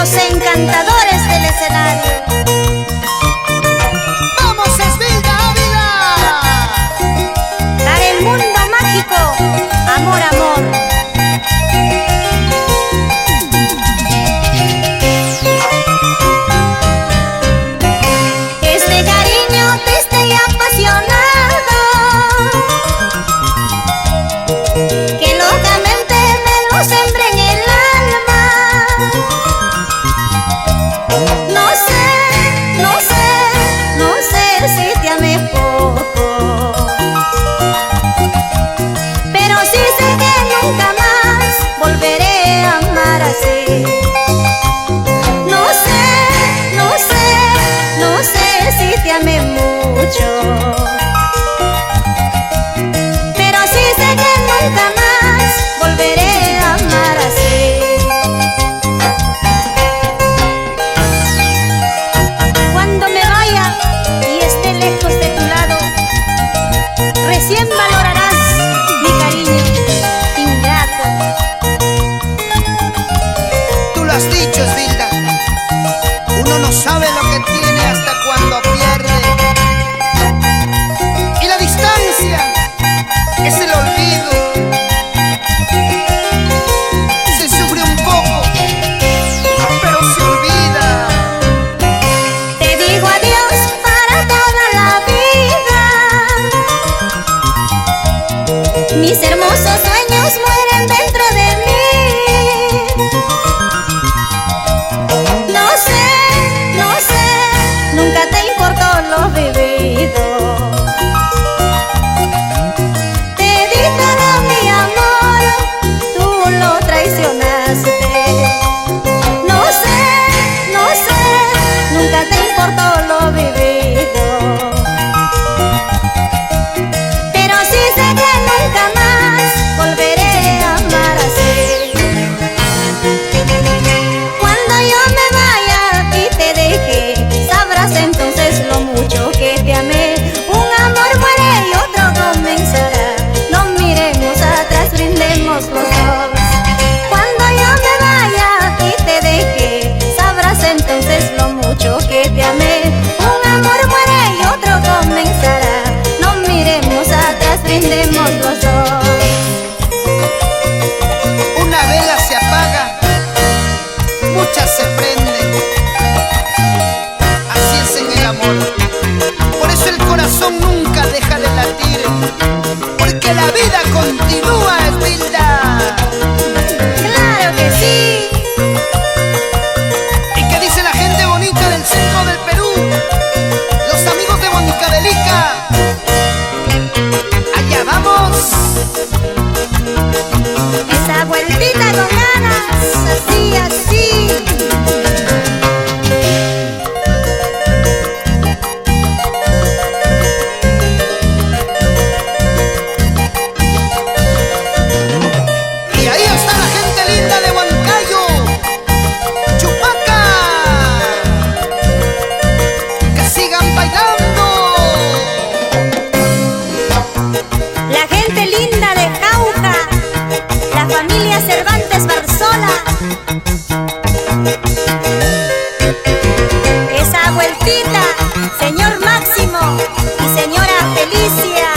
los encantadores del escenario. ¡Vamos, Esbilda Ávila! Para el mundo mágico, amor, amor. Este cariño triste y apasionado que locamente me lo sembré en el alma. No sé, no sé, no sé si te amé poco, pero sí sé que nunca más volveré a amar así. No sé, no sé, no sé si te amé mucho, pero sí sé que nunca más volveré a amar así. Cuando me vaya y esté lejos de tu lado, recién valorarás mi cariño ingrato. Tú lo has dicho, Esbilda. Uno no sabe lo que tiene hasta cuando pierde. Y la distancia es el olvido. Se sufre un poco, pero se olvida. Te digo adiós para toda la vida. Mis hermosos sueños mueren dentro de mí. No sé, no sé, nunca te importó lo vivido. Te di todo mi amor, tú lo traicionaste. No sé, no sé, nunca te importó lo vivido, pero sí sé que nunca más volveré a amar así. Cuando yo me vaya y te deje, sabrás entonces lo mucho que te amé. Un amor muere y otro comenzará. No miremos atrás, brindemos los dos. Cuando yo me vaya y te deje, sabrás entonces lo mucho que te amé. Un amor muere y otro comenzará. No miremos atrás, brindemos los dos. Una vela se apaga, muchas se prenden. Así es en el amor. Por eso el corazón nunca deja de latir, porque la vida continúa, Esbilda. ¡Claro que sí! ¿Y qué dice la gente bonita del centro del Perú? Los amigos de Huancavelica. Allá vamos. Esa vueltita con ganas, así, así. Y ahí está la gente linda de Huancayo, Chupaca. Que sigan bailando. La gente linda de Jauja, la familia Cervantes Barzola. Esa vueltita, señor Máximo y señora Felicia.